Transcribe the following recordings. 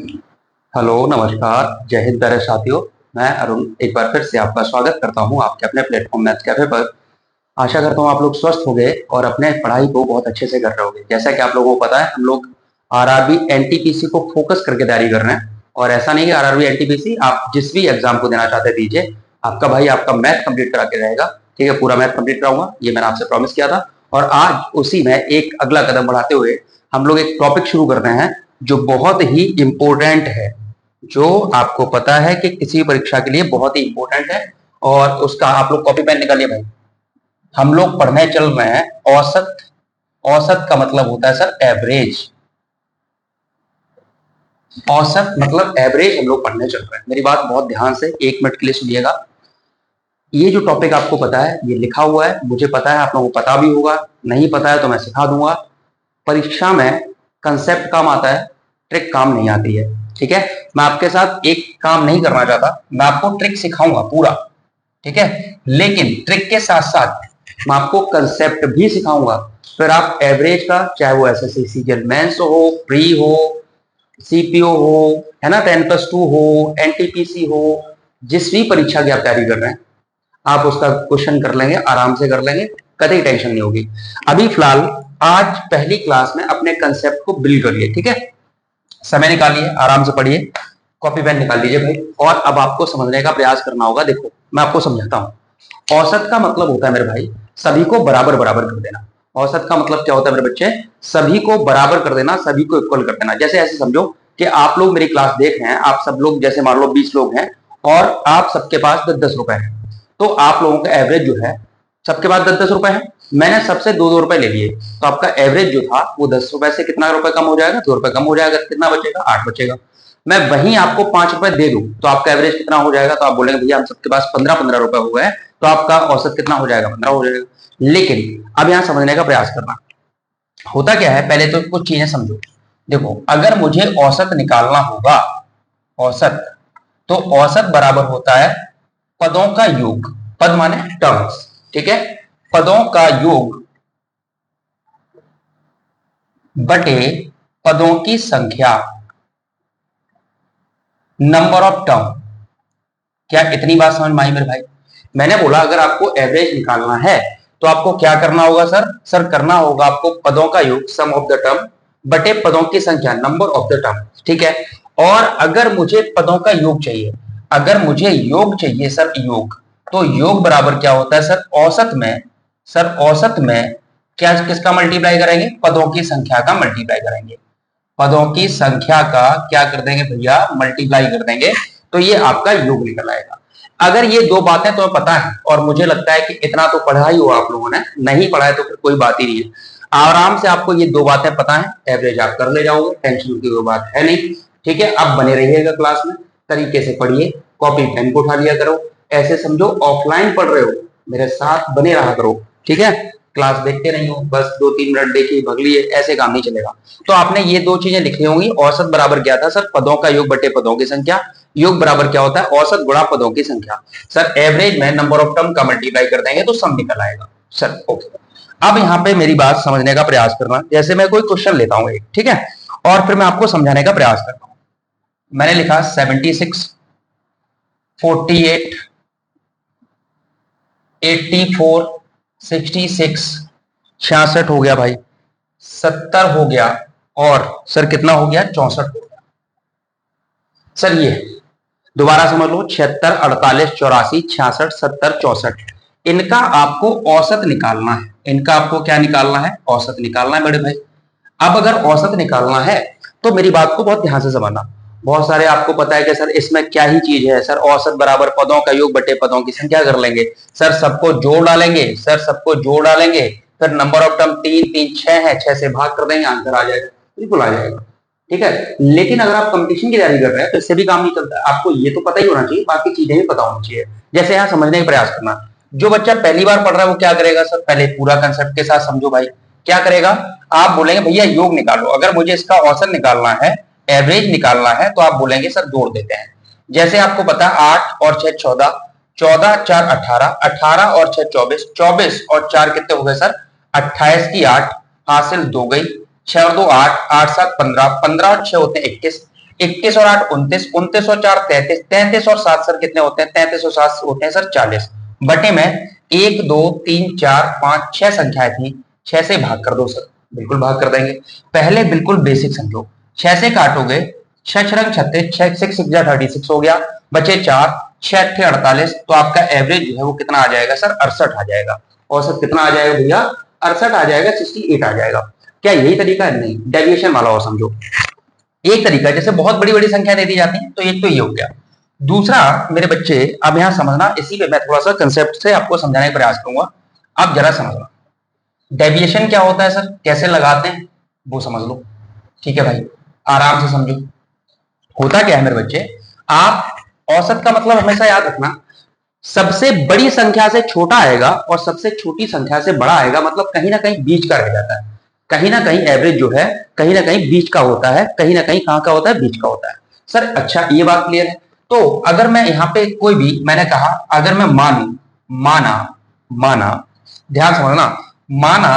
Hello, नमस्कार, जय हिंद प्यारे साथियों। मैं अरुण एक बार फिर से आपका स्वागत करता हूं आपके अपने प्लेटफॉर्म मैथ कैफे पर। आशा करता हूं आप लोग स्वस्थ होंगे और अपने पढ़ाई को बहुत अच्छे से कर रहे होंगे। जैसा कि आप लोगों को पता है, हम लोग आरआरबी एनटीपीसी को फोकस करके तैयारी कर रहे हैं। और ऐसा नहीं कि आरआरबी एनटीपीसी आप जिस भी एग्जाम को देना चाहते दीजिए, आपका भाई आपका मैथ कंप्लीट करा के रहेगा। ठीक है, पूरा मैथ कंप्लीट कराऊंगा, ये मैंने आपसे प्रॉमिस किया था। और आज उसी में एक अगला कदम बढ़ाते हुए हम लोग एक टॉपिक शुरू कर रहे हैं जो बहुत ही इंपॉर्टेंट है, जो आपको पता है कि किसी परीक्षा के लिए बहुत ही इंपॉर्टेंट है। और उसका आप लोग कॉपी पेन निकालिए भाई। हम लोग पढ़ने चल रहे हैं औसत। औसत का मतलब होता है सर एवरेज। औसत मतलब एवरेज हम लोग पढ़ने चल रहे हैं। मेरी बात बहुत ध्यान से 1 मिनट के लिए सुनिएगा। ये जो टॉपिक आपको पता है, ये लिखा हुआ है, मुझे पता है आप लोगों को पता भी होगा। नहीं पता है तो मैं सिखा दूंगा। परीक्षा में कंसेप्ट काम आता है, ट्रिक काम नहीं आती है। ठीक है, मैं आपके साथ एक काम नहीं करना चाहता, मैं आपको ट्रिक सिखाऊंगा पूरा। ठीक है, लेकिन ट्रिक के साथ साथ मैं आपको कंसेप्ट भी सिखाऊंगा। फिर आप एवरेज का, चाहे वो एसएससी सीजीएल मेंस हो, प्री हो, सीपीओ हो, है ना, 10+2 हो, एनटीपीसी हो, जिस भी परीक्षा की आप तैयारी कर रहे हैं, आप उसका क्वेश्चन कर लेंगे, आराम से कर लेंगे, कभी टेंशन नहीं होगी। अभी फिलहाल आज पहली क्लास में अपने कंसेप्ट को बिल्ड करिए। ठीक है, समय निकालिए, आराम से पढ़िए, कॉपी पेन निकाल लीजिए भाई। और अब आपको समझने का प्रयास करना होगा। देखो, मैं आपको समझाता हूं। औसत का मतलब होता है मेरे भाई सभी को बराबर बराबर कर देना। औसत का मतलब क्या होता है मेरे बच्चे? सभी को बराबर कर देना, सभी को इक्वल कर देना। जैसे ऐसे समझो कि आप लोग मेरी क्लास देख रहे हैं, आप सब लोग जैसे मान लो 20 लोग हैं और आप सबके पास 10-10 रुपए है। तो आप लोगों का एवरेज जो है, सबके पास 10-10 रुपए है, मैंने सबसे 2-2 रुपए ले लिए, तो आपका एवरेज जो था वो 10 रुपए से कितना रुपए कम हो जाएगा? 2 रुपए कम हो जाएगा। कितना बचेगा? 8 बचेगा। मैं वहीं आपको 5 रुपए दे दूं तो आपका एवरेज कितना हो जाएगा? तो आप बोलेंगे भैया हम सबके पास 15-15 रुपए हो गए, तो आपका औसत कितना हो जाएगा? 15 हो जाएगा। लेकिन अब यहां समझने का प्रयास करना। होता क्या है, पहले तो कुछ चीजें समझो। देखो, अगर मुझे औसत निकालना होगा, औसत, तो औसत बराबर होता है पदों का योग। पद माने टर्म्स। ठीक है, पदों का योग बटे पदों की संख्या, नंबर ऑफ टर्म। क्या इतनी बात समझ में आई मेरे भाई? मैंने बोला अगर आपको एवरेज निकालना है तो आपको क्या करना होगा सर करना होगा आपको पदों का योग, सम ऑफ द टर्म, बटे पदों की संख्या, नंबर ऑफ द टर्म। ठीक है, और अगर मुझे पदों का योग चाहिए, अगर मुझे योग चाहिए सर, योग, तो योग बराबर क्या होता है सर? औसत में, सर औसत में क्या, किसका मल्टीप्लाई करेंगे? पदों की संख्या का मल्टीप्लाई करेंगे। पदों की संख्या का क्या कर देंगे भैया? मल्टीप्लाई कर देंगे, तो ये आपका योग निकल आएगा। अगर ये दो बातें तुम्हें पता है, और मुझे लगता है कि इतना तो पढ़ा ही हो आप लोगों ने, नहीं पढ़ा है तो फिर कोई बात ही नहीं है। आराम से आपको ये दो बातें पता है, एवरेज आप कर ले जाओगे, टेंशन की कोई बात है नहीं। ठीक है, अब बने रहिएगा क्लास में, तरीके से पढ़िए, कॉपी पेन को उठा लिया करो। ऐसे समझो ऑफलाइन पढ़ रहे हो, मेरे साथ बने रहा करो। ठीक है, क्लास देखते नहीं हो, बस 2-3 मिनट देखिए भग लिए, ऐसे काम नहीं चलेगा। तो आपने ये दो चीजें लिखी होंगी। औसत बराबर क्या था सर? पदों का योग बटे पदों की संख्या। योग बराबर क्या होता है? औसत गुणा पदों की संख्या। सर एवरेज में नंबर ऑफ टर्म का मल्टीप्लाई कर देंगे तो सम निकल आएगा। सर ओके, अब यहाँ पे मेरी बात समझने का प्रयास करना। जैसे मैं कोई क्वेश्चन लेता हूं एक, ठीक है, और फिर मैं आपको समझाने का प्रयास करता हूं। मैंने लिखा 76, 48, 84, 66, 66 हो गया भाई, 70 हो गया, और सर कितना हो गया? 64 हो गया। सर ये दोबारा समझ लो, 76, 48, 84, 66, 70, 64, इनका आपको औसत निकालना है। इनका आपको क्या निकालना है? औसत निकालना है बड़े भाई। अब अगर औसत निकालना है तो मेरी बात को बहुत ध्यान से समझना। बहुत सारे आपको पता है कि सर इसमें क्या ही चीज है सर, औसत बराबर पदों का योग बटे पदों की संख्या कर लेंगे, सर सबको जोड़ डालेंगे, सर सबको जोड़ डालेंगे, फिर नंबर ऑफ टर्म 3 3 6 है, 6 से भाग कर देंगे, आंसर आ जाएगा। बिल्कुल आ जाएगा। ठीक है, लेकिन अगर आप कंपटीशन की तैयारी कर रहे हैं तो इससे भी काम नहीं चलता। आपको ये तो पता ही होना चाहिए, बाकी चीजें भी पता होनी चाहिए। जैसे यहाँ समझने का प्रयास करना। जो बच्चा पहली बार पढ़ रहा है वो क्या करेगा सर? पहले पूरा कंसेप्ट के साथ समझो भाई। क्या करेगा? आप बोलेंगे भैया योग निकालो, अगर मुझे इसका औसत निकालना है, एवरेज निकालना है, तो आप बोलेंगे सर जोड़ देते हैं। जैसे आपको पता है 8 और 6 14, 14 4 18, 18 और 6 24, 24 और 4 कितने हो गए सर? 28 की 8, हासिल 2 गई, 6 और 2 8, 8 7 15, 15 और 6 होते हैं 21, 21 और 8 29, 29 और 4 33, 33 और 7 सर कितने होते हैं? 33 और 7 होते हैं सर 40। बटे में 1 2 3 4 5 6 संख्याएं थी, 6 से भाग कर दो सर। बिल्कुल भाग कर देंगे। पहले बिल्कुल बेसिक समझो, 6 से काटोगे 6 छंग 36, 6 6 6 36 हो गया, बचे 4, 6 8 48, तो आपका एवरेज जो है वो कितना आ जाएगा सर? 68 आ जाएगा। औसत कितना आ जाएगा भैया? 68 आ जाएगा, 68 आ जाएगा। क्या यही तरीका है? नहीं, डेविएशन वाला और समझो। एक तरीका, जैसे बहुत बड़ी बड़ी संख्या दे दी जाती है, तो एक तो ये हो गया। दूसरा मेरे बच्चे, अब यहां समझना, इसी पे मैं थोड़ा सा कंसेप्ट से आपको समझाने का प्रयास करूंगा, आप जरा समझना। डेविएशन क्या होता है सर, कैसे लगाते हैं वो समझ लो। ठीक है भाई, आराम से समझो। होता क्या है मेरे बच्चे, आप औसत का मतलब हमेशा याद रखना, सबसे बड़ी संख्या से छोटा आएगा और सबसे छोटी संख्या से बड़ा आएगा, मतलब कहीं ना कहीं बीच का रह जाता है। कहीं ना कहीं एवरेज जो है कहीं ना कहीं बीच का होता है, कहीं ना कहीं कहां का होता है? बीच का होता है। सर अच्छा, ये बात क्लियर है। तो अगर मैं यहाँ पे कोई भी, मैंने कहा अगर मैं मानू, माना, माना, ध्यान समझना, माना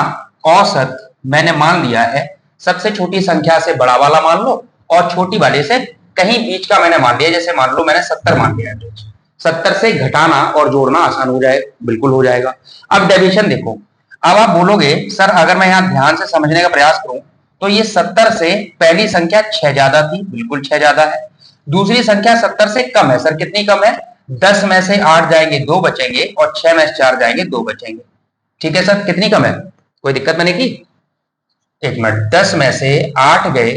औसत मैंने मान लिया है, सबसे छोटी संख्या से बड़ा वाला मान लो और छोटी वाले से कहीं बीच का मैंने मान लिया, जैसे मान लो मैंने 70 मान लिया है, 70 से घटाना और जोड़ना आसान हो जाए, बिल्कुल हो जाएगा। अब डेविएशन देखो, अब आप बोलोगे सर अगर मैं यहां ध्यान से समझने का प्रयास करूं, तो ये 70 से पहली संख्या 6 ज्यादा थी, बिल्कुल 6 ज्यादा है। दूसरी संख्या 70 से कम है, सर कितनी कम है? 10 में से 8 जाएंगे 2 बचेंगे और 6 में से 4 जाएंगे 2 बचेंगे। ठीक है सर, कितनी कम है? कोई दिक्कत मैंने की? एक मिनट, 10 में से 8 गए,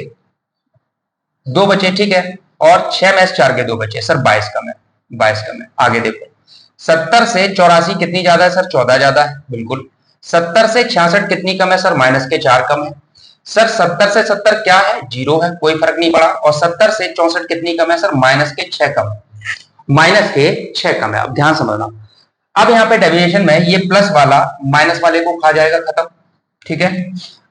2 बचे, ठीक है, और 6 में से 4 के 2 बचे, सर 22 कम है, 22 कम है। आगे देखो, 70 से 84 कितनी ज्यादा है? सर 14 ज्यादा है, बिल्कुल। 70 से 66 कितनी कम है? सर माइनस के 4 कम है। सर 70 से 70 क्या है? 0 है, कोई फर्क नहीं पड़ा। और 70 से 64 कितनी कम है? सर माइनस के 6 कम, माइनस के 6 कम है। अब ध्यान समझना, अब यहाँ पे डेविएशन में ये प्लस वाला माइनस वाले को खा जाएगा, खत्म। ठीक है,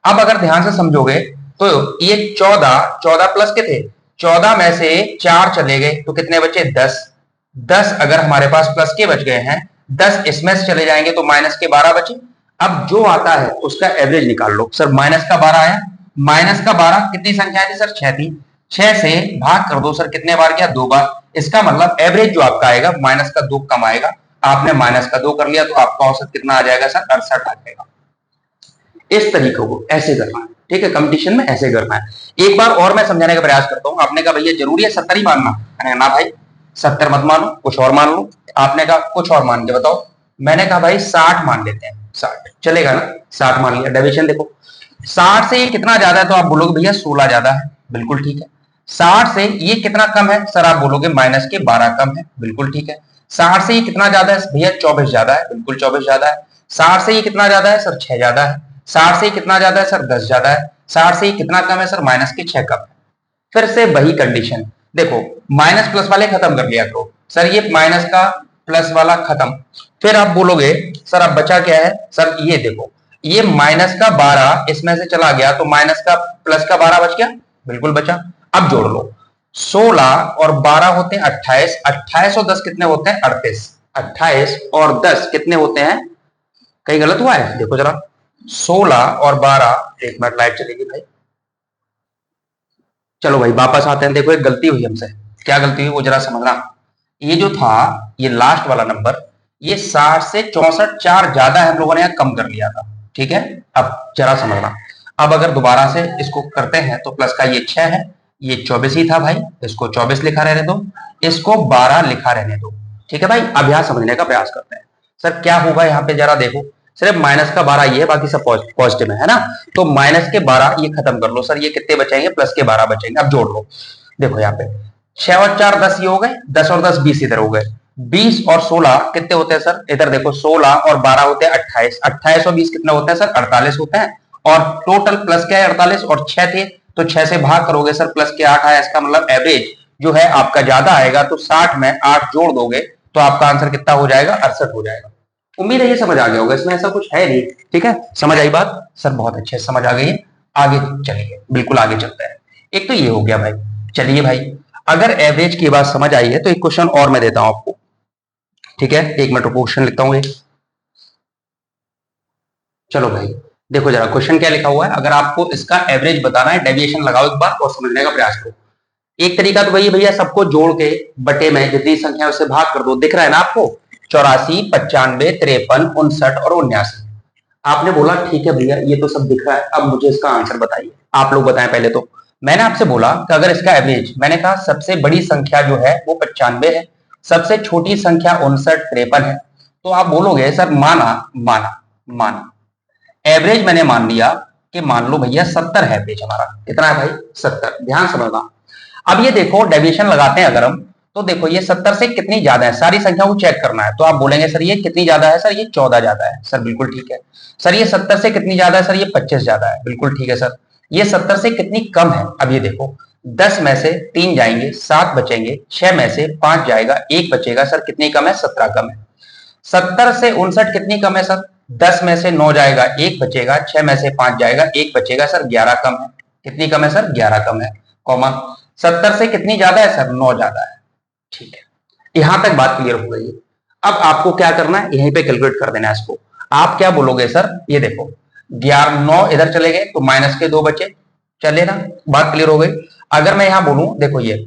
अब अगर ध्यान से समझोगे तो ये 14, 14 प्लस के थे, 14 में से 4 चले गए तो कितने बचे? 10। 10 अगर हमारे पास प्लस के बच गए हैं, 10 इसमें से चले जाएंगे तो माइनस के 12 बचे। अब जो आता है उसका एवरेज निकाल लो। सर माइनस का 12 आया, माइनस का 12 कितनी संख्या थी? सर 6 थी। 6 से भाग कर दो सर, कितने बार गया? 2 बार। इसका मतलब एवरेज जो आपका आएगा माइनस का 2 कम आएगा। आपने माइनस का 2 कर लिया तो आपका औसत कितना आ जाएगा? सर 68 आ जाएगा। इस तरीके को ऐसे करना है, ठीक है, कंपटीशन में ऐसे करना है। एक बार और मैं समझाने का प्रयास करता हूं। आपने कहा भैया जरूरी है 70 ही मानना? मैंने ना भाई, 70 मत मानो, कुछ और मान लो। आपने कहा कुछ और मान के बताओ। मैंने कहा भाई 60 मान लेते हैं, 60 चलेगा ना? 60 मान लिया। डेविएशन देखो, 60 से ये कितना ज्यादा है? तो आप बोलोगे भैया 16 ज्यादा है, बिल्कुल ठीक है। 60 से ये कितना कम है? सर आप बोलोगे माइनस के 12 कम है, बिल्कुल ठीक है। 60 से ये कितना ज्यादा है? भैया 24 ज्यादा है, बिल्कुल 24 ज्यादा है। 60 से ये कितना ज्यादा है? सर 6 ज्यादा है। 60 से कितना ज्यादा है? सर 10 ज्यादा है। 60 से कितना कम है? सर माइनस के 6 कम है। फिर से वही कंडीशन देखो, माइनस प्लस वाले खत्म कर लिया करो। सर ये माइनस का प्लस वाला खत्म। फिर आप बोलोगे सर अब बचा क्या है? सर ये देखो, ये माइनस का 12 इसमें से चला गया तो माइनस का प्लस का 12 बच गया, बिल्कुल बचा। अब जोड़ लो, 16 और 12 होते हैं 28, 28 और 10 कितने होते हैं? 38। 28 और 10 कितने होते हैं? कहीं गलत हुआ है? देखो जरा, 16 और 12, एक मिनट लाइट चलेगी भाई। चलो भाई वापस आते हैं। देखो एक गलती हुई हमसे, क्या गलती हुई वो जरा समझना। ये जो था, ये लास्ट वाला नंबर, ये 60 से 64 4 ज्यादा है, हम लोगों ने यहाँ कम कर लिया था। ठीक है, अब जरा समझना। अब अगर दोबारा से इसको करते हैं तो प्लस का ये 6 है, ये 24 ही था भाई, इसको 24 लिखा रहने दो, इसको 12 लिखा रहने दो। ठीक है भाई, अब यहाँ समझने का प्रयास करते हैं। सर क्या होगा यहाँ पे जरा देखो, सिर्फ माइनस का 12 ये है, बाकी सब पॉजिटिव है ना? तो माइनस के 12 ये खत्म कर लो सर, ये कितने बचेंगे? प्लस के 12 बचेंगे। अब जोड़ लो, देखो यहाँ पे 6 और 4 10 ये हो गए, 10 और 10 20 इधर हो गए। 20 और 16 कितने होते हैं सर? इधर देखो, 16 और 12 होते हैं 28, 28 और 20 कितने होते हैं सर? 48 होते हैं। और टोटल प्लस क्या है? 48 और 6 थे, तो 6 से भाग करोगे सर, प्लस के 8 आया। इसका मतलब एवरेज जो है आपका ज्यादा आएगा, तो 60 में 8 जोड़ दोगे तो आपका आंसर कितना हो जाएगा? 68 हो जाएगा। उम्मीद है ये समझ आ गया होगा, इसमें ऐसा कुछ है नहीं। ठीक है, समझ आई बात? सर बहुत अच्छे से समझ आ गई है। आगे चलिए, बिल्कुल आगे चलते हैं। एक तो ये हो गया भाई। चलिए भाई, अगर एवरेज की बात समझ आई है तो एक क्वेश्चन और मैं देता हूं आपको। ठीक है, एक मिनट क्वेश्चन लिखता हूं। चलो भाई देखो जरा क्वेश्चन क्या लिखा हुआ है। अगर आपको इसका एवरेज बताना है, डेविएशन लगाओ एक बार और समझने का प्रयास करो। एक तरीका तो वही भैया, सबको जोड़ के बटे में जितनी संख्या उससे भाग कर दो। दिख रहा है ना आपको, 84, 95, 53, 59 और 79। आपने बोला ठीक है भैया ये तो सब दिख रहा है, अब मुझे इसका आंसर बताइए। आप लोग बताएं पहले तो। मैंने आपसे बोला कि अगर इसका एवरेज, मैंने कहा सबसे बड़ी संख्या जो है वो 95 है, सबसे छोटी संख्या 59, 53 है। तो आप बोलोगे सर माना माना माना, एवरेज मैंने मान लिया कि मान लो भैया 70 है एवरेज हमारा। कितना है भाई? 70। ध्यान समझना। अब ये देखो डेविएशन लगाते हैं अगर हम, तो देखो ये 70 से कितनी ज्यादा है, सारी संख्या को चेक करना है। तो आप बोलेंगे सर ये कितनी ज्यादा है? सर ये 14 ज्यादा है। सर बिल्कुल ठीक है। सर ये 70 से कितनी ज्यादा है? सर ये 25 ज्यादा है। बिल्कुल ठीक है सर। ये 70 से कितनी कम है? अब ये देखो 10 में से 3 जाएंगे, 7 बचेंगे, 6 में से 5 जाएगा, 1 बचेगा। सर कितनी कम है? 17 कम है। 70 से 59 कितनी कम है सर? 10 में से 9 जाएगा, 1 बचेगा, 6 में से 5 जाएगा, 1 बचेगा। सर 11 कम है। कितनी कम है सर? 11 कम है। कॉमा 70 से कितनी ज्यादा है सर? 9 ज्यादा है। ठीक है, यहां तक बात क्लियर हो गई है। अब आपको क्या करना है, यहीं पे कैलकुलेट कर देना है इसको। आप क्या बोलोगे सर, ये देखो 11, 9 इधर चले गए तो माइनस के 2 बचे, चले ना? बात क्लियर हो गई। अगर मैं यहां बोलूं, देखो ये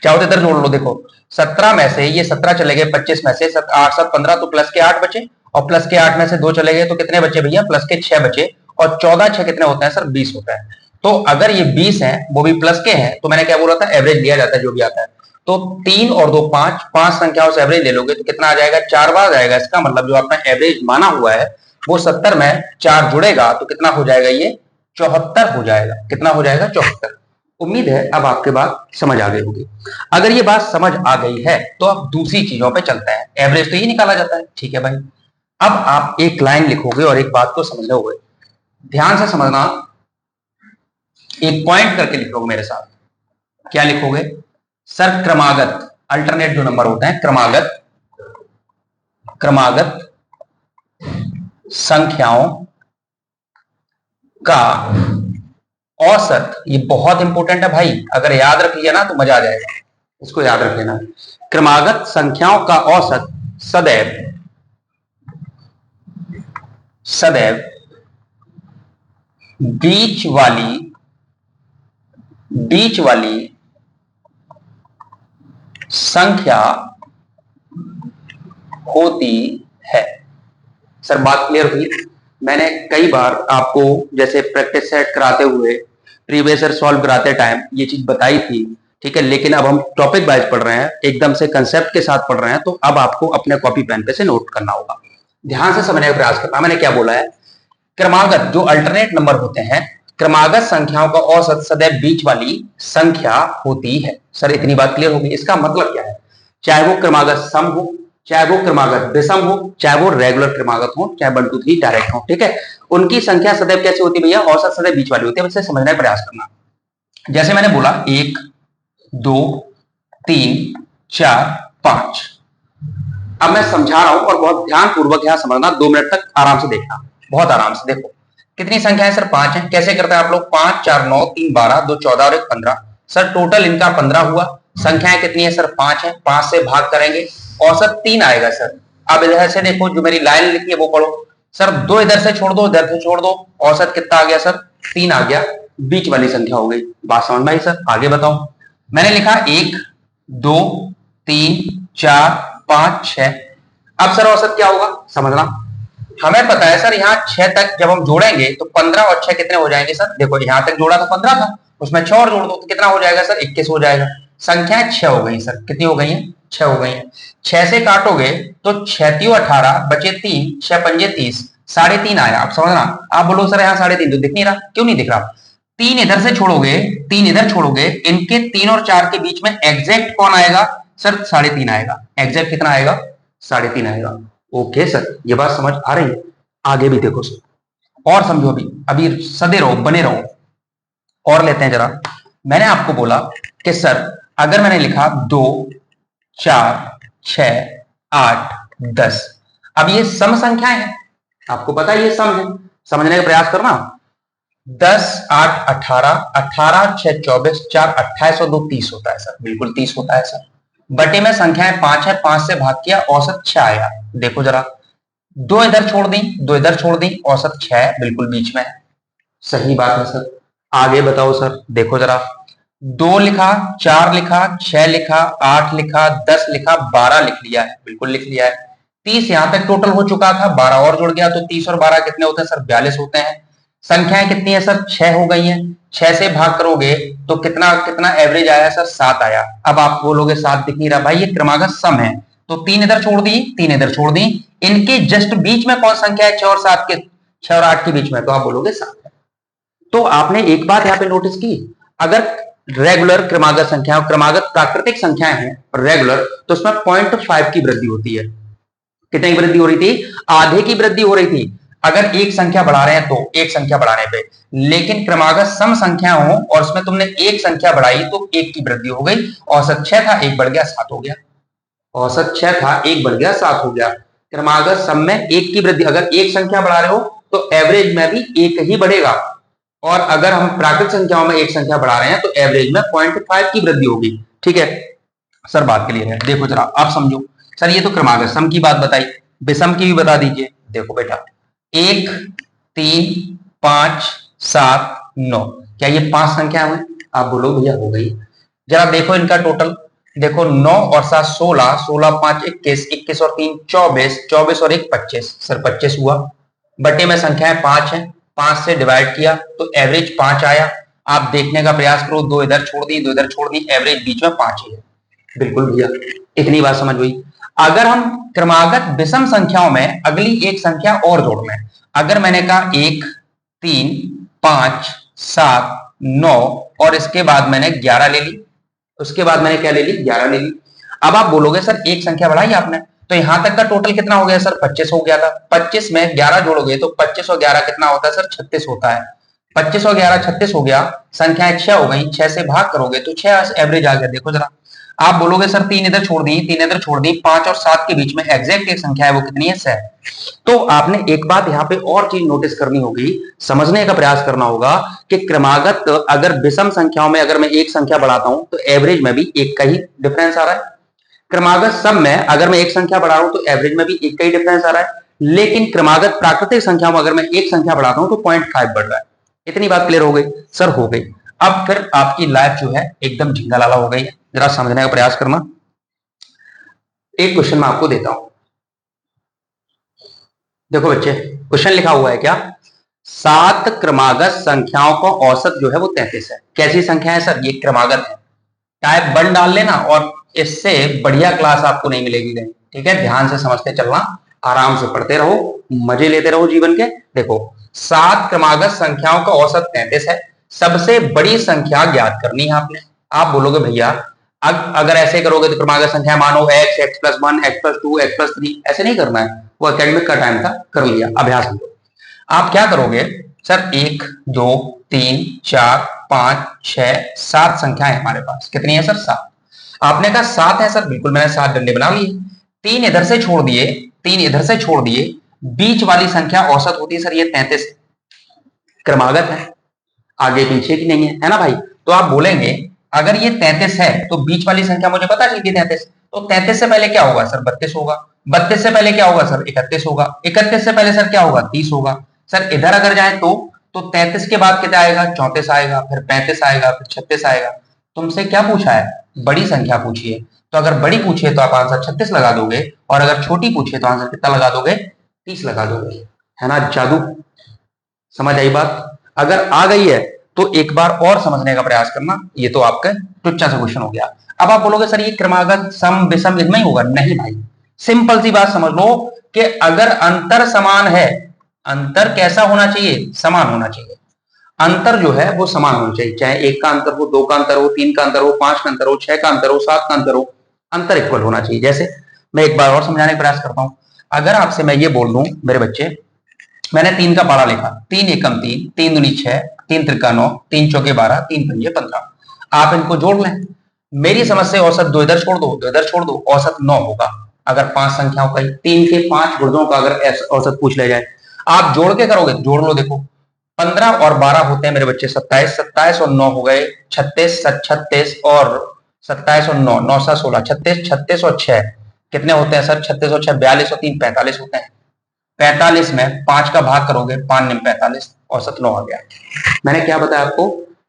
चाहो तो इधर जोड़ लो। देखो 17 में से ये 17 चले गए, 25 में से 8 7 15, तो प्लस के 8 बचे, और प्लस के 8 में से 2 चले गए तो कितने बचे भैया? प्लस के 6 बचे। और 14 6 कितने होते हैं सर? 20 होता है। तो अगर ये 20 है, वो भी प्लस के हैं, तो मैंने क्या बोला था, एवरेज लिया जाता है जो भी आता है। तो 3 और 2 5, 5 संख्याओं से एवरेज ले लोगे तो कितना आ जाएगा? 4 बार आएगा। इसका मतलब जो आपने एवरेज माना हुआ है वो 70 में 4 जुड़ेगा तो कितना हो जाएगा? ये 74 हो जाएगा। कितना हो जाएगा? 74। उम्मीद है अब आपके बात समझ आ गई होगी। अगर ये बात समझ आ गई है तो अब दूसरी चीजों पे चलते हैं। एवरेज तो ये निकाला जाता है, ठीक है भाई। अब आप एक लाइन लिखोगे और एक बात को समझोगे, ध्यान से समझना। एक पॉइंट करके लिखोगे मेरे साथ। क्या लिखोगे सर? क्रमागत, अल्टरनेट जो नंबर होते हैं, क्रमागत, क्रमागत संख्याओं का औसत। ये बहुत इंपॉर्टेंट है भाई, अगर याद रख लिया ना तो मजा आ जाएगा। इसको याद रख लेना। क्रमागत संख्याओं का औसत सदैव सदैव बीच वाली संख्या होती है। सर बात क्लियर हुई? मैंने कई बार आपको जैसे प्रैक्टिस सेट कराते हुए, प्रीवियस ईयर सॉल्व कराते टाइम ये चीज बताई थी, ठीक है। लेकिन अब हम टॉपिक वाइज पढ़ रहे हैं, एकदम से कंसेप्ट के साथ पढ़ रहे हैं, तो अब आपको अपने कॉपी पेन पे से नोट करना होगा, ध्यान से समझने का प्रयास करना। मैंने क्या बोला है? क्रमागत जो अल्टरनेट नंबर होते हैं, क्रमागत संख्याओं का औसत सदैव बीच वाली संख्या होती है। सर इतनी बात क्लियर होगी? इसका मतलब क्या है? चाहे वो क्रमागत सम हो, चाहे वो क्रमागत विषम हो, चाहे वो रेगुलर क्रमागत हो, चाहे 1 2 3 डायरेक्ट हो, ठीक है, उनकी संख्या सदैव कैसे होती है भैया? औसत सदैव बीच वाली होती है। इससे समझने का प्रयास करना। जैसे मैंने बोला 1 2 3 4 5। अब मैं समझा रहा हूं और बहुत ध्यान पूर्वक यहां समझना, 2 मिनट तक आराम से देखना, बहुत आराम से देखो। कितनी संख्या है सर? 5 है। कैसे करते हैं आप लोग? 5 4 9 3 12 2 14 और 1 15। सर टोटल इनका 15 हुआ। संख्याएं कितनी है सर? 5 है। 5 से भाग करेंगे, औसत 3 आएगा सर। अब इधर से देखो, जो मेरी लाइन लिखी है वो पढ़ो। सर 2 इधर से छोड़ दो, इधर से छोड़ दो, औसत कितना आ गया सर? 3 आ गया। बीच वाली संख्या हो गई। बात समझ में आई सर? आगे बताओ। मैंने लिखा 1 2 3 4 5 6। अब सर औसत क्या होगा? समझना। हमें पता है सर यहाँ 6 तक जब हम जोड़ेंगे तो 15 और 6 कितने हो जाएंगे सर? देखो यहाँ तक जोड़ा तो 15 था, उसमें 6 और जोड़ दो तो कितना हो जाएगा सर? 21 हो जाएगा। संख्याएं 6 हो गई सर। कितनी हो गई है? 6 हो गई है। 6 से काटोगे तो 6 3 18 बचे 3, 6 पंजे 30, 3.5 आया। आप समझना। आप बोलो सर यहाँ 3.5 तो दिख नहीं रहा। क्यों नहीं दिख रहा? 3 इधर से छोड़ोगे, 3 इधर छोड़ोगे, इनके 3 और 4 के बीच में एग्जैक्ट कौन आएगा सर? 3.5 आएगा। एग्जैक्ट कितना आएगा? 3.5 आएगा। ओके सर, ये बात समझ आ रही है? आगे भी देखो सर, और समझो। अभी अभी सदे रहो, बने रहो, और लेते हैं जरा। मैंने आपको बोला कि सर अगर मैंने लिखा 2 4 6 8 10, अब ये सम संख्याएं हैं, आपको पता है ये सम है, समझने का प्रयास करना। 10 8 18, 18 6 24, 4 28 और 2 30 होता है सर। बिल्कुल 30 होता है सर। बटे में संख्याएं 5 है, 5 से भाग किया, औसत 6 आया। देखो जरा, 2 इधर छोड़ दी, 2 इधर छोड़ दी, औसत 6 है, बिल्कुल बीच में है। सही बात है सर। आगे बताओ सर, देखो जरा। 2 लिखा, 4 लिखा, 6 लिखा, 8 लिखा, 10 लिखा, 12 लिख लिया है, बिल्कुल लिख लिया है। 30 यहां तक टोटल हो चुका था, 12 और जुड़ गया तो 30 और 12 कितने होते हैं सर? 42 होते हैं। संख्याएं कितनी है सर? 6 हो गई हैं। 6 से भाग करोगे तो कितना कितना एवरेज आया सर? 7 आया। अब आप बोलोगे 7 दिख नहीं रहा, भाई ये क्रमागत सम है, तो 3 इधर छोड़ दी, 3 इधर छोड़ दी, इनके जस्ट बीच में कौन संख्या है? 6 और 7 के, 6 और 8 के बीच में, तो आप बोलोगे 7 है। तो आपने एक बात यहां पे नोटिस की, अगर रेगुलर क्रमागत संख्या, क्रमागत प्राकृतिक संख्याएं हैं रेगुलर, तो उसमें 0.5 की वृद्धि होती है। कितने की वृद्धि हो रही थी? आधे की वृद्धि हो रही थी। अगर एक संख्या बढ़ा रहे हैं तो एक संख्या बढ़ाने पे, लेकिन क्रमागत सम संख्या हो और उसमें तुमने एक संख्या बढ़ाई तो एक की वृद्धि हो गई। औसत 6 था, एक बढ़ गया 7 हो गया। औसत 6 था, एक बढ़ गया 7 हो गया। क्रमागत सम में एक की वृद्धि, अगर एक संख्या बढ़ा रहे हो तो एवरेज में भी एक ही बढ़ेगा, और अगर हम प्राकृतिक संख्याओं में एक संख्या बढ़ा रहे हैं तो एवरेज में 0.5 की वृद्धि होगी। ठीक है सर, बात क्लियर है? देखो जरा आप समझो सर, ये तो क्रमागत सम की बात बताई, विषम की भी बता दीजिए। देखो बेटा, 1, 3, 5, 7, 9, क्या ये 5 संख्या हुई? आप बोलो भैया हो गई। जरा देखो इनका टोटल, देखो 9 और 7 16, 16 5 21, 21 और 3 24, 24 और 1 25, सर 25 हुआ। बटे में संख्याएं 5 है, 5 से डिवाइड किया तो एवरेज 5 आया। आप देखने का प्रयास करो, 2 इधर छोड़ दी, 2 इधर छोड़ दी, एवरेज बीच में 5 ही है। बिल्कुल भैया, इतनी बात समझ हुई। अगर हम क्रमागत विषम संख्याओं में अगली एक संख्या और जोड़ लें, अगर मैंने कहा 1, 3, 5, 7, 9 और इसके बाद मैंने 11 ले ली, उसके बाद मैंने क्या ले ली? 11 ले ली। अब आप बोलोगे सर एक संख्या बढ़ाई आपने, तो यहां तक का टोटल कितना हो गया सर? 25 हो गया था। 25 में 11 जोड़ोगे तो 25 और 11 कितना होता है सर? 36 होता है। 25 और 11 36 हो गया, संख्याएं 6 हो गई, 6 से भाग करोगे तो 6 एवरेज आ गया। देखो जरा, आप बोलोगे सर 3 इधर छोड़ दी, 3 इधर छोड़ दी, 5 और 7 के बीच में एग्जैक्ट एक संख्या है, वो कितनी है? 6। तो आपने एक बात यहां पे और चीज नोटिस करनी होगी, समझने का प्रयास करना होगा कि क्रमागत अगर विषम संख्याओं में अगर मैं एक संख्या बढ़ाता हूं तो एवरेज में भी एक का ही डिफरेंस आ रहा है। क्रमागत सम में अगर मैं एक संख्या बढ़ा रहा हूं तो एवरेज में भी एक का ही डिफरेंस आ रहा है। लेकिन क्रमागत प्राकृतिक संख्या में अगर मैं एक संख्या बढ़ाता हूं तो 0.5 बढ़ रहा है। इतनी बात क्लियर हो गई? सर हो गई। अब फिर आपकी लाइफ जो है एकदम झिंगा लाला हो गई है, जरा समझने का प्रयास करना। एक क्वेश्चन मैं आपको देता हूं, देखो बच्चे, क्वेश्चन लिखा हुआ है क्या? 7 क्रमागत संख्याओं का औसत जो है वो 33 है। कैसी संख्या है सर? ये क्रमागत है। टाइप 1 डाल लेना और इससे बढ़िया क्लास आपको नहीं मिलेगी कहीं। ठीक है, ध्यान से समझते चलना, आराम से पढ़ते रहो, मजे लेते रहो जीवन के। देखो 7 क्रमागत संख्याओं का औसत 33 है, सबसे बड़ी संख्या ज्ञात करनी है आपने। आप बोलोगे भैया अगर ऐसे करोगे तो क्रमागत संख्या मानो x, x+1, x+2, x+3, ऐसे नहीं करना है, वो एकेडमिक का टाइम था, कर लिया, अभ्यास हम लोग। आप क्या करोगे सर? 1, 2, 3, 4, 5, 6, 7 संख्याएं हमारे पास, कितनी है सर? 7। आपने कहा 7 है सर, बिल्कुल मैंने 7 डंडे बना लिए, 3 इधर से छोड़ दिए, 3 इधर से छोड़ दिए, बीच वाली संख्या औसत होती है सर ये 33, क्रमागत है, आगे पीछे की नहीं है ना भाई? तो आप बोलेंगे अगर ये 33 है तो बीच वाली संख्या मुझे पता चली थी 33, तो 33 से पहले क्या होगा सर? 32 होगा। 32 से पहले क्या होगा सर? 31 होगा। 31 से पहले सर क्या होगा? 30 होगा। सर इधर अगर जाए तो 33 के बाद कितना आएगा? 34 आएगा, फिर 35 आएगा, फिर 36 आएगा। तुमसे क्या पूछा है? बड़ी संख्या पूछी है, तो अगर बड़ी पूछी है तो आप आंसर 36 लगा दोगे, और अगर छोटी पूछी है तो आंसर कितना लगा दोगे? 30 लगा दोगे। है ना जादू? समझ आई बात? अगर आ गई है तो एक बार और समझने का प्रयास करना, ये तो आपका टुच्चा सा क्वेश्चन हो गया। अब आप बोलोगे सर ये क्रमागत सम विषम इनमें ही होगा? नहीं भाई, सिंपल सी बात समझ लो कि अगर अंतर समान है, अंतर कैसा होना चाहिए? समान होना चाहिए। अंतर जो है वो समान होना चाहिए, चाहे 1 का अंतर हो, 2 का अंतर हो, 3 का अंतर हो, 5 का अंतर हो, 6 का अंतर हो, 7 का अंतर हो, अंतर इक्वल होना चाहिए। जैसे मैं एक बार और समझाने का प्रयास करता हूं, अगर आपसे मैं ये बोल दूं मेरे बच्चे, मैंने 3 का पारा लिखा, 3 एकम 3, 3 दूनी 6, 3 त्रिका 9, 3 चौके 12, 3 पंजे 15। आप इनको जोड़ लें, मेरी समझ से औसत 2 इधर छोड़ दो, 2 इधर छोड़ दो, औसत 9 होगा। अगर 5 संख्याओं का 3 के 5 गुणों का अगर औसत पूछ लिया जाए, आप जोड़ के करोगे, जोड़ लो, देखो 15 और 12 होते हैं मेरे बच्चे 27, 27 और 9 हो गए 36, 36 और 27 और 9, 9 7 16, 36, 36 और 6 कितने होते हैं सर? 36 और 6 42 और 3 45 होते हैं। 45 में 5 का भाग करोगे, 5 निम 45, औसत 9 आ गया। मैंने क्या बताया आपको?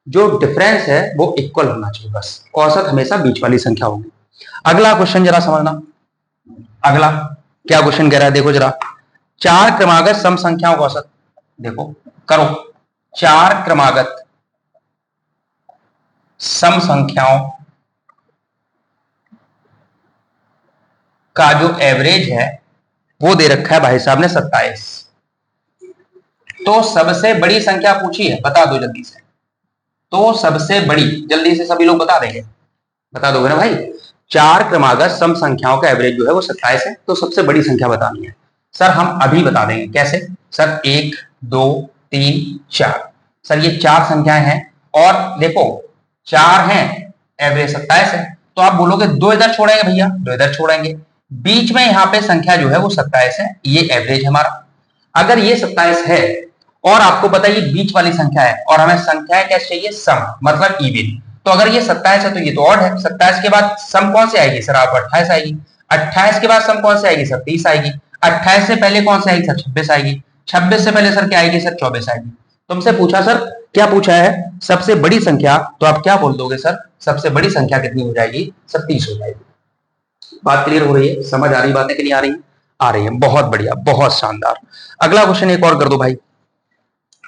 जो डिफरेंस है वो इक्वल होना चाहिए, बस औसत हमेशा बीच वाली संख्या होगी। अगला क्वेश्चन जरा समझना, अगला क्या क्वेश्चन कह रहा है, देखो जरा, चार क्रमागत सम संख्याओं का औसत, देखो करो, चार क्रमागत सम संख्याओं का जो एवरेज है वो दे रखा है भाई साहब ने 27। तो सबसे बड़ी संख्या पूछी है, बता दो जल्दी से। तो सबसे बड़ी, जल्दी से सभी लोग बता देंगे, बता दोगे ना भाई। चार क्रमागत सम संख्याओं का एवरेज जो है वो 27 है, तो सबसे बड़ी संख्या बतानी है। सर हम अभी बता देंगे, कैसे सर? 1 2 3 4, सर ये चार संख्याएं हैं और देखो चार हैं, एवरेज 27 है, तो आप बोलोगे दो इधर छोड़ेंगे भैया, दो इधर छोड़ेंगे, बीच में यहाँ पे संख्या जो है वो 27 है, ये एवरेज हमारा। अगर ये 27 है और आपको पता है ये बीच वाली संख्या है और हमें संख्या क्या चाहिए? सम, मतलब इवन। तो अगर ये 27 है तो ये तो ऑड है। 27 के बाद सम कौन से आएगी सर? आपको 28 आएगी। 28 के बाद सम कौन से आएगी सर? 30 आएगी। 28 से पहले कौन से आएगी सर? 26 आएगी। 26 से पहले सर क्या आएगी सर? 24 आएगी। तुमसे पूछा सर, क्या पूछा है? सबसे बड़ी संख्या, तो आप क्या बोल दोगे सर? सबसे बड़ी संख्या कितनी हो जाएगी सर? 30 हो जाएगी। बात क्लियर हो रही है? समझ आ रही बातें कि नहीं आ रही? आ रही है, बहुत बढ़िया, बहुत शानदार। अगला क्वेश्चन एक और कर दो भाई।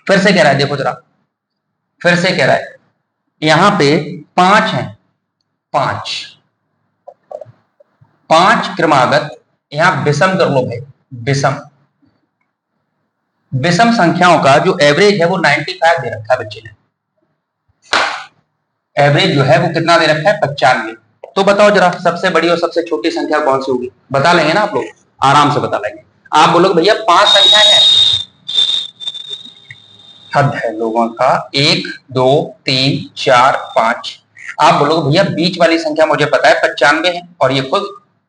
फिर से कह रहा है, देखो जरा, फिर से कह रहा है, यहां पे 5 है, 5 क्रमागत, यहां विषम कर लो भाई, विषम विषम संख्याओं का जो एवरेज है वो 95 दे रखा है बच्चे ने। एवरेज जो है वो कितना दे रखा है? 95। तो बताओ जरा, सबसे बड़ी और सबसे छोटी संख्या कौन सी होगी? बता लेंगे ना आप लोग, आराम से बता लेंगे। आप बोलोगे भैया 5 संख्याएं हैं, हद है लोगों का, 1 2 3 4 5। आप बोलोगे भैया बीच वाली संख्या मुझे पता है 95 है और ये खुद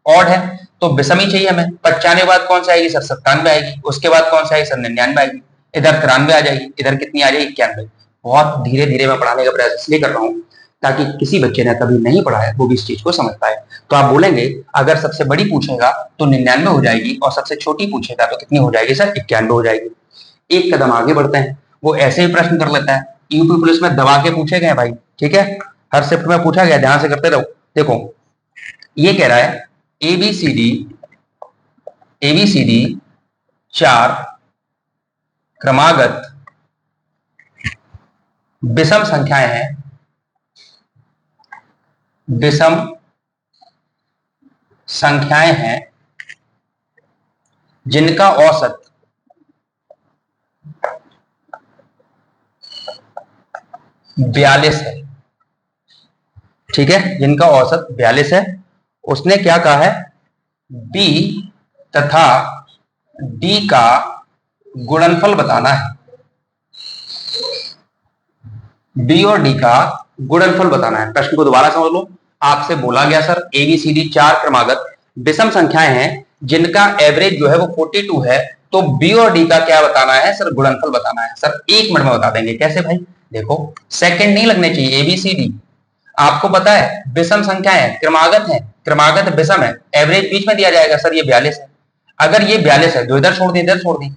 ऑड है, तो विषम ही चाहिए हमें। 95 बाद कौन सी आएगी सर? 97 आएगी। उसके बाद कौन सी आएगी सर? 99 आएगी। इधर 93 आ जाएगी। इधर कितनी आ जाएगी? 91। बहुत धीरे धीरे मैं पढ़ाने का प्रयास इसलिए कर रहा हूँ ताकि किसी बच्चे ने कभी नहीं पढ़ा है वो भी इस चीज को समझ पाए। तो आप बोलेंगे अगर सबसे बड़ी पूछेगा तो 99 हो जाएगी और सबसे छोटी पूछेगा तो कितनी हो जाएगी सर? 91 हो जाएगी। एक कदम आगे बढ़ते हैं, वो ऐसे ही प्रश्न कर लेता है, यूपी पुलिस में दबा के पूछे गए भाई, ठीक है, हर शिफ्ट में पूछा गया, ध्यान से करते रहो। देखो ये कह रहा है एबीसीडी 4 क्रमागत विषम संख्याएं हैं, विषम संख्याएं हैं जिनका औसत 42 है, ठीक है, जिनका औसत 42 है। उसने क्या कहा है? बी तथा डी का गुणनफल बताना है। बी और डी का गुणनफल बताना है। प्रश्न को दोबारा समझ लो। आपसे बोला गया सर एबीसीडी 4 क्रमागत विषम संख्याएं हैं जिनका एवरेज जो है वो 42 है, तो बी और डी का क्या बताना है सर? गुणनफल बताना है। सर 1 मिनट में बता देंगे। कैसे भाई? देखो सेकंड नहीं लगने चाहिए। एबीसीडी आपको पता है विषम संख्या है, क्रमागत है, क्रमागत विषम है, एवरेज बीच में दिया जाएगा। सर ये 42 है, अगर ये 42 है तो इधर छोड़ दी, इधर छोड़ दी।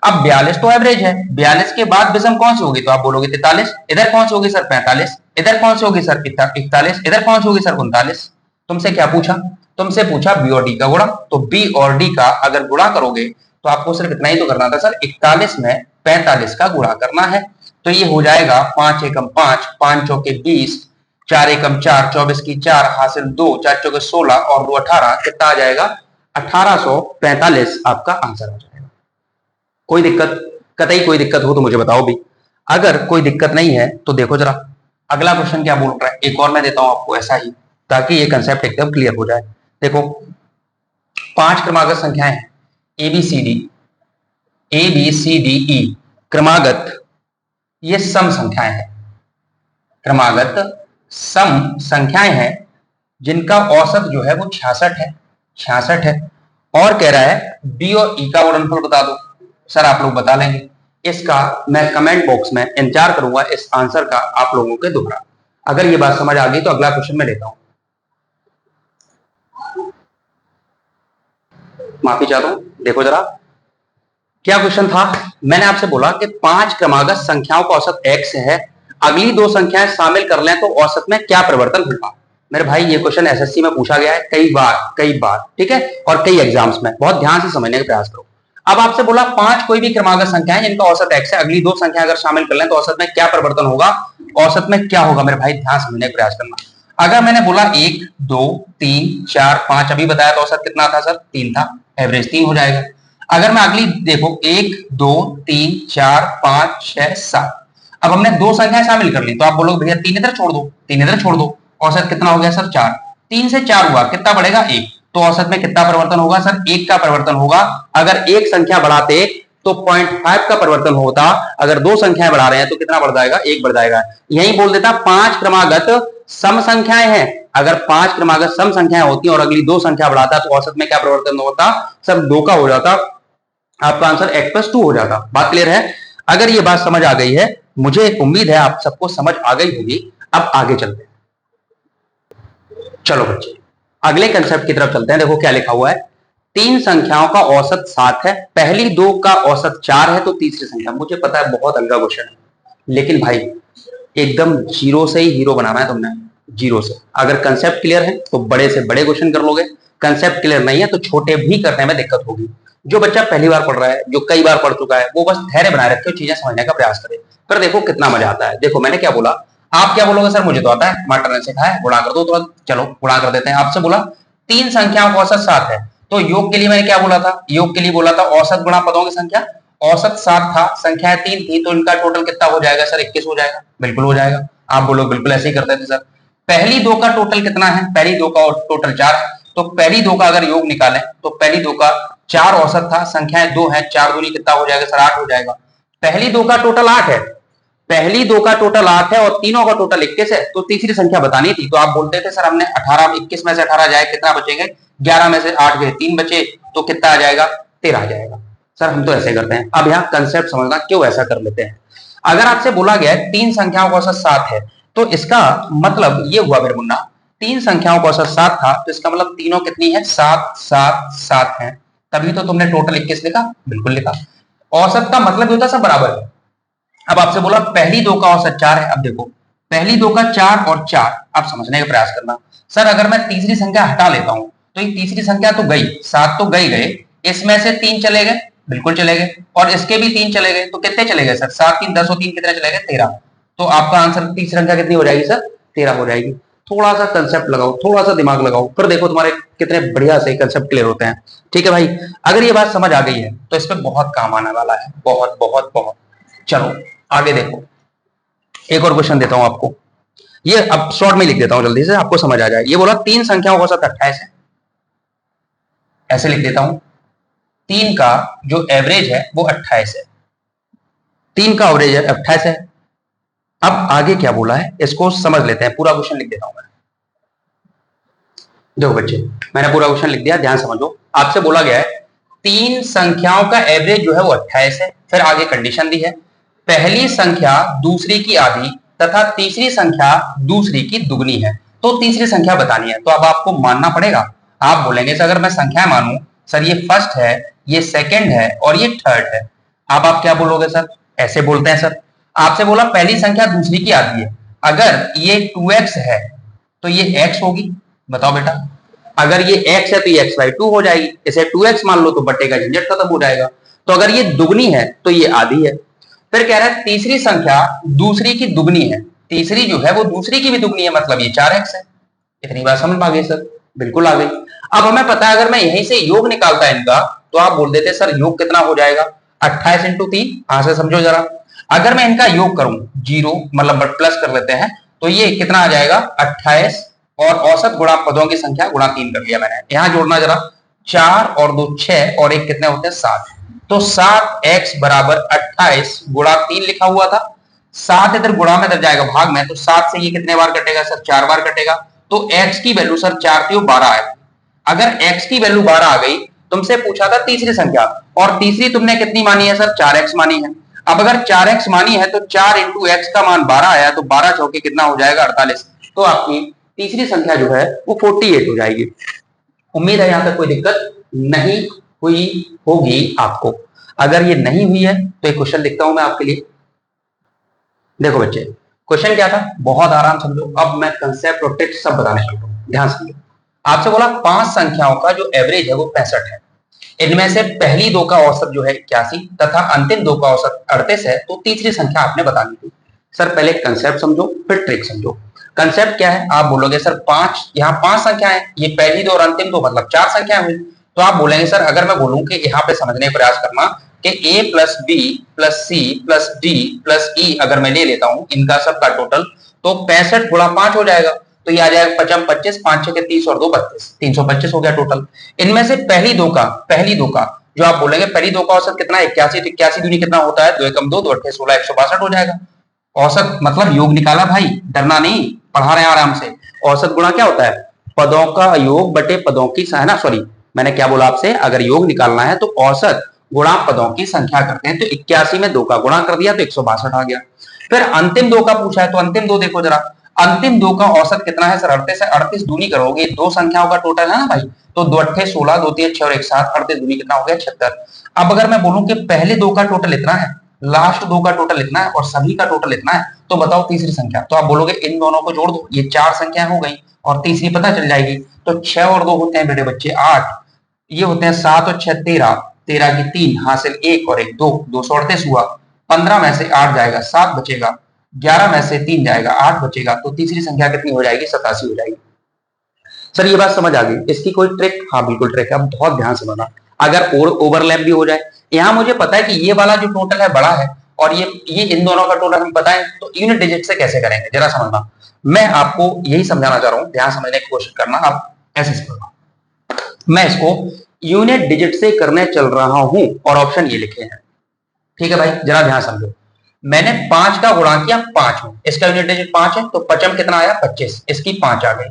अब 42 तो एवरेज है, 42 के बाद विषम कौन सी होगी? तो आप बोलोगे 43। इधर कौन सी होगी सर? 45। इधर कौन सी होगी सर? 41। इधर कौन सी होगी सर? 39। तुमसे क्या पूछा? तुमसे पूछा बी और डी का गुणा। तो बी और डी का अगर गुणा करोगे तो आपको सिर्फ इतना ही तो करना था सर, 41 में 45 का गुणा करना है। तो ये हो जाएगा 5 एकम 5, 5 चौके 20, 4 एकम 4, 24 की 4 हासिल 2, 4 चौके 16 और 2 18, कितना आ जाएगा? 1845 आपका आंसर हो जाएगा। कोई दिक्कत? कतई कोई दिक्कत हो तो मुझे बताओ भी। अगर कोई दिक्कत नहीं है तो देखो जरा अगला क्वेश्चन क्या बोल रहा है। एक और मैं देता हूं आपको ऐसा ही, ताकि ये कंसेप्ट एकदम क्लियर हो जाए। देखो 5 क्रमागत संख्याएं हैं, एबीसीडी क्रमागत, ये सम संख्याएं हैं, क्रमागत सम संख्याएं हैं जिनका औसत जो है वो 66 है, 66 है। और कह रहा है बी और ई का गुणनफल बता दो। सर आप लोग बता लेंगे, इसका मैं कमेंट बॉक्स में इंतजार करूंगा इस आंसर का आप लोगों के दोबारा। अगर ये बात समझ आ गई तो अगला क्वेश्चन मैं लेता हूं। माफी चाहता हूं, देखो जरा क्या क्वेश्चन था। मैंने आपसे बोला कि 5 क्रमागत संख्याओं का औसत x है अगली दो संख्याएं शामिल कर लें तो औसत में क्या परिवर्तन होगा। मेरे भाई ये क्वेश्चन एसएससी में पूछा गया है कई बार, ठीक है, और कई एग्जाम्स में। बहुत ध्यान से समझने का प्रयास करो। अब आपसे बोला 5 कोई भी क्रमागत संख्या है जिनका औसत x है, अगली दो संख्या अगर शामिल कर लें तो औसत में क्या परिवर्तन होगा, औसत में क्या होगा। मेरे भाई ध्यान समझने का प्रयास करना। अगर मैंने बोला 1 2 3 4 5 अभी बताया तो औसत कितना था सर, 3 था, एवरेज 3 हो जाएगा। अगर मैं अगली देखो 1 2 3 4 5 6 7, अब हमने दो संख्याएं शामिल कर ली तो आप बोलोगे भैया 3 इधर छोड़ दो, 3 इधर छोड़ दो, औसत कितना हो गया सर 4। 3 से 4 हुआ, कितना बढ़ेगा 1, तो औसत में कितना परिवर्तन होगा सर, 1 का परिवर्तन होगा। अगर एक संख्या बढ़ाते तो 0.5 का परिवर्तन होता, अगर दो संख्याएं बढ़ा रहे हैं तो कितना बढ़ जाएगा, 1 बढ़ जाएगा। यही बोल देता 5 क्रमागत सम संख्याएं हैं, अगर 5 क्रमागत सम संख्याएं होती और अगली दो संख्या बढ़ाता तो औसत में क्या परिवर्तन होता सर, 2 का हो जाता, आपका आंसर x+2 हो जाता। बात क्लियर है। अगर ये बात समझ आ गई है, मुझे उम्मीद है आप सबको समझ आ गई होगी। अब आगे चलते हैं। चलो बच्चे अगले कंसेप्ट की तरफ चलते हैं। देखो क्या लिखा हुआ है, तीन संख्याओं का औसत 7 है, पहली दो का औसत 4 है तो तीसरी संख्या। मुझे पता है बहुत अलग क्वेश्चन है, लेकिन भाई एकदम जीरो से ही हीरो बनाना है तुमने, जीरो से। अगर कंसेप्ट क्लियर है तो बड़े से बड़े क्वेश्चन कर लोगे, कंसेप्ट क्लियर नहीं है तो छोटे भी करने में दिक्कत होगी। जो बच्चा पहली बार पढ़ रहा है, जो कई बार पढ़ चुका है, वो बस धैर्य बनाए रखे, चीजें समझने का प्रयास करे। पर देखो कितना मजा आता है। देखो मैंने क्या बोला, आप क्या बोलोगे सर मुझे तो आता है, टमाटर ने सिखाया है, गुणा कर दो। तो चलो गुणा कर देते हैं। आपसे बोला तीन संख्याओं का औसत 7 है, तो योग के लिए मैंने क्या बोला था, योग के लिए बोला था औसत गुणा पदों की संख्या। औसत 7 था, संख्याएं 3 थी, तो इनका टोटल कितना हो जाएगा सर, 21 हो जाएगा। बिल्कुल हो जाएगा। आप बोलोगे बिल्कुल ऐसे ही करते थे सर। पहली दो का टोटल कितना है, पहली दो का टोटल 4 है, तो पहली दो का अगर योग निकालें तो पहली दो का 4 औसत था, संख्याएं 2 है, 4 दूनी कितना हो जाएगा सर, 8 हो जाएगा। पहली दो का टोटल 8 है, पहली दो का टोटल 8 है और तीनों का टोटल 21 है, तो तीसरी संख्या बतानी थी। तो आप बोलते थे सर हमने 18 21 में से 18 जाए कितना बचेंगे, 11 में से 8 गए 3 बचे, तो कितना आ जाएगा 13 आ जाएगा। सर हम तो ऐसे करते हैं। अब यहाँ कंसेप्ट समझना क्यों ऐसा कर लेते हैं। अगर आपसे बोला गया है तीन संख्याओं का औसत 7 है, तो इसका मतलब ये हुआ मेरे मुन्ना, तीन संख्याओं का औसत 7 था, तो इसका मतलब तीनों कितनी है, 7 7 7 है, तभी तो तुमने टोटल 21 लिखा। बिल्कुल लिखा। औसत का मतलब होता है सब बराबर है। अब आपसे बोला पहली दो का औसत 4 है, अब देखो पहली दो का 4 और 4, आप समझने का प्रयास करना। सर अगर मैं तीसरी संख्या हटा लेता हूं तो ये तीसरी संख्या तो गई, 7 तो गई, इसमें से 3 चले गए, बिल्कुल चले गए, और इसके भी 3 चले गए, तो कितने चले गए सर, 7 3 10 और 3 कितने चले गए, 13। तो आपका आंसर तीसरी संख्या कितनी हो जाएगी सर, 13 हो जाएगी। थोड़ा सा कंसेप्ट लगाओ, थोड़ा सा दिमाग लगाओ, फिर देखो तुम्हारे कितने बढ़िया से कंसेप्ट क्लियर होते हैं। ठीक है भाई, अगर ये बात समझ आ गई है तो इस पर बहुत काम आने वाला है, बहुत बहुत बहुत। चलो आगे देखो, एक और क्वेश्चन देता हूं आपको, ये अब शॉर्ट में लिख देता हूं जल्दी से, आपको समझ आ जाए। ये बोला तीन संख्याओं का औसत 28 है, ऐसे लिख देता हूं, तीन का जो एवरेज है वो 28 है, तीन का एवरेज है 28 है। अब आगे क्या बोला है इसको समझ लेते हैं, पूरा क्वेश्चन लिख देता हूं मैं। देखो बच्चे मैंने पूरा क्वेश्चन लिख दिया, ध्यान समझो। आपसे बोला गया है तीन संख्याओं का एवरेज जो है वो 28 है, फिर आगे कंडीशन दी है, पहली संख्या दूसरी की आधी तथा तीसरी संख्या दूसरी की दुगनी है, तो तीसरी संख्या बतानी है। तो अब आपको मानना पड़ेगा, आप बोलेंगे सर अगर मैं संख्या मानूं, सर ये फर्स्ट है, ये सेकंड है और ये थर्ड है। अब आप क्या बोलोगे सर, ऐसे बोलते हैं सर। आपसे बोला पहली संख्या दूसरी की आधी है, अगर ये 2x है तो ये x होगी, बताओ बेटा। अगर ये x है तो ये x/2 हो जाएगी, इसे 2x मान लो तो बट्टे का झंझट खत्म हो जाएगा। तो अगर ये दुगनी है तो ये आधी है। फिर कह रहा है तीसरी संख्या दूसरी की दुगनी है, तीसरी जो है वो दूसरी की भी दुगनी है, मतलब ये 4x है। इतनी बात समझ आ गई सर, बिल्कुल आ गई। अब हमें पता है अगर मैं यहीं से योग निकालता है इनका, तो आप बोल देते सर योग कितना हो जाएगा, 28 × 3। यहां से समझो जरा, अगर मैं इनका योग करूं, जीरो मतलब प्लस कर लेते हैं, तो ये कितना आ जाएगा 28, और औसत गुणा पदों की संख्या गुणा 3 कर लिया मैंने। यहां जोड़ना जरा, 4 और 2 6 और 1 कितने होते हैं 7, तो 7x बराबर 28 गुणा 3 लिखा हुआ था। 7 इधर गुणा में इधर जाएगा भाग में, तो 7 से ये कितने बार कटेगा सर, 4 बार कटेगा। तो x की वैल्यू सर 4 थी, वो 12 है। अगर x की वैल्यू 12 आ गई, तुमसे पूछा था तीसरी संख्या, और तीसरी तुमने कितनी मानी है सर, 4x मानी है। अब अगर 4x मानी है तो 4 × x का मान 12 आया, तो 12 चौके कितना हो जाएगा 48। तो आपकी तीसरी संख्या जो है वो 48 हो जाएगी। उम्मीद है यहां तक कोई दिक्कत नहीं हुई होगी आपको। अगर ये नहीं हुई है तो एक क्वेश्चन लिखता हूं मैं आपके लिए। देखो बच्चे, क्वेश्चन क्या था, बहुत आराम समझो। अब मैं कंसेप्ट और ट्रिक सब बताने चल रहा हूँ, ध्यान समझो। आपसे बोला 5 संख्याओं का जो एवरेज है वो 65 है। इनमें से पहली दो का औसत जो है 81 तथा अंतिम दो का औसत 38 है, तो तीसरी संख्या आपने बतानी थी। सर पहले कंसेप्ट समझो फिर ट्रिक समझो। कंसेप्ट क्या है, आप बोलोगे सर 5, यहाँ 5 संख्या है, ये पहली दो और अंतिम दो मतलब 4 संख्या हुई। तो आप बोलेंगे सर अगर मैं बोलूं कि यहाँ पे समझने का प्रयास करना कि a plus B plus C plus D plus E अगर मैं ले लेता हूं इनका सबका टोटल, तो 65 गुणा 5 हो जाएगा। तो ये आ जाएगा 55 25 5 6 के 30 और 2 32, 325 हो गया टोटल। इनमें से पहली दो का जो आप बोलेंगे पहली दो का औसत कितना है 81, तो 81 दूनी कितना होता है 2 एकम 2, 2 अट्ठे 16, 162 हो जाएगा। औसत मतलब योग निकाला भाई, डरना नहीं, पढ़ा रहे हैं आराम से। औसत गुणा क्या होता है, पदों का योग बटे पदों की ना सॉरी मैंने क्या बोला आपसे, अगर योग निकालना है तो औसत गुणा पदों की संख्या करते हैं। तो 81 में 2 का गुणा कर दिया तो 162 आ गया। फिर अंतिम 2 का पूछा है, तो अंतिम 2 देखो जरा, अंतिम 2 का औसत कितना है सर 38 है। 38 दूनी करोगे, दो संख्याओं का टोटल है ना भाई, तो 2 अट्ठे 16, 2 3 6 और 1 7, 38 दूनी कितना हो गया 76। अब अगर मैं बोलूं कि पहले 2 का टोटल इतना है, लास्ट 2 का टोटल इतना है और सभी का टोटल इतना है, तो बताओ तीसरी संख्या। तो आप बोलोगे इन दोनों को जोड़ दो, ये 4 संख्या हो गई और तीसरी पता चल जाएगी। तो 6 और 2 होते हैं बेटे बच्चे 8, ये होते हैं 7 और 6 13, 13 की 3 हासिल 1 और 1 2, 238 हुआ। 15 में से 8 जाएगा 7 बचेगा, 11 में से 3 जाएगा 8 बचेगा। तो तीसरी संख्या कितनी हो जाएगी 87 हो जाएगी। सर ये बात समझ आ गई, इसकी कोई ट्रिक, हाँ बिल्कुल ट्रिक है। अब बहुत ध्यान से समझना, अगर ओवरलैप भी हो जाए, यहाँ मुझे पता है कि ये वाला जो टोटल है बड़ा है और ये इन दोनों का टोटल हम बताएं, तो यूनिट डिजिट से कैसे करेंगे जरा समझना। मैं आपको यही समझाना चाह रहा हूं, ध्यान समझने की कोशिश करना। आप ऐसे समझना, मैं इसको यूनिट डिजिट से करने चल रहा हूं और ऑप्शन ये लिखे हैं, ठीक है भाई, जरा ध्यान समझो। मैंने 5 का गुणा किया 5 में, इसका यूनिट डिजिट 5 है, तो 55 कितना आया 25, इसकी 5 आ गई।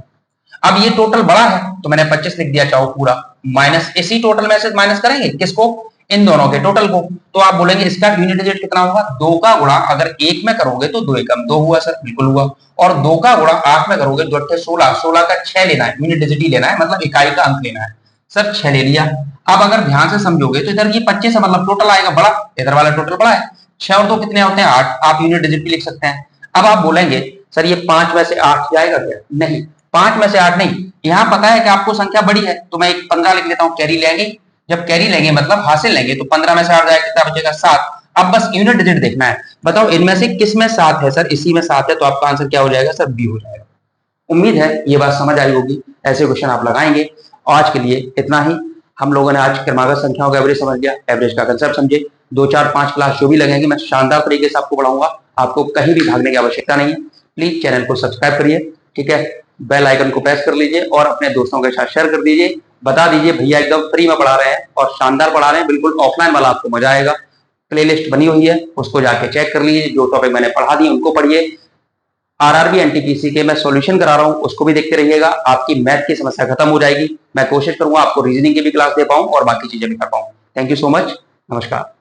अब ये टोटल बड़ा है तो मैंने 25 लिख दिया चाहो पूरा, माइनस इसी टोटल में से माइनस करेंगे किसको, इन दोनों के टोटल को। तो आप बोलेंगे इसका यूनिट डिजिट कितना होगा, 2 का गुणा अगर 1 में करोगे तो 2 एकम 2 हुआ सर, बिल्कुल हुआ। और 2 का गुणा 8 में करोगे 2 अट्ठे 16, 16 का 6 लेना है, यूनिट डिजिट ही लेना है, मतलब इकाई का अंक लेना है सर, 6 ले लिया। अब अगर ध्यान से समझोगे तो इधर ये 25 है, मतलब टोटल आएगा बड़ा, इधर वाला टोटल बड़ा है। 6 और 2 कितने होते हैं 8, आप यूनिट डिजिट भी लिख सकते हैं। अब आप बोलेंगे सर ये 5 में से 8 जाएगा क्या, नहीं 5 में से 8 नहीं, यहां पता है कि आपको संख्या बड़ी है तो मैं 15 लिख लेता हूं, कैरी लेंगे, जब कैरी लेंगे मतलब हासिल लेंगे, तो 15 में से 8 जाएगा कितना बचेगा 7। अब बस यूनिट डिजिट देखना है, बताओ इनमें से किस में 7 है सर, इसी में 7 है, तो आपका आंसर क्या हो जाएगा सर, बी हो जाएगा। उम्मीद है ये बात समझ आई होगी, ऐसे क्वेश्चन आप लगाएंगे। आज के लिए इतना ही, हम लोगों ने आज क्रमागत संख्याओं का एवरेज समझ लिया, एवरेज का कंसेप्ट समझे। 2 4 5 क्लास जो भी लगेंगे मैं शानदार तरीके से आपको पढ़ाऊंगा, आपको कहीं भी भागने की आवश्यकता नहीं है। प्लीज चैनल को सब्सक्राइब करिए, ठीक है, बेल आइकन को प्रेस कर लीजिए और अपने दोस्तों के साथ शेयर कर दीजिए। बता दीजिए भैया एकदम फ्री में पढ़ा रहे हैं और शानदार पढ़ा रहे हैं, बिल्कुल ऑफलाइन वाला आपको मजा आएगा। प्लेलिस्ट बनी हुई है, उसको जाके चेक कर लीजिए, जो टॉपिक मैंने पढ़ा दिए उनको पढ़िए। आरआरबी एनटीपीसी के मैं सॉल्यूशन करा रहा हूं, उसको भी देखते रहिएगा, आपकी मैथ की समस्या खत्म हो जाएगी। मैं कोशिश करूंगा आपको रीजनिंग की भी क्लास दे पाऊं और बाकी चीजें भी कर पाऊं। थैंक यू सो मच, नमस्कार।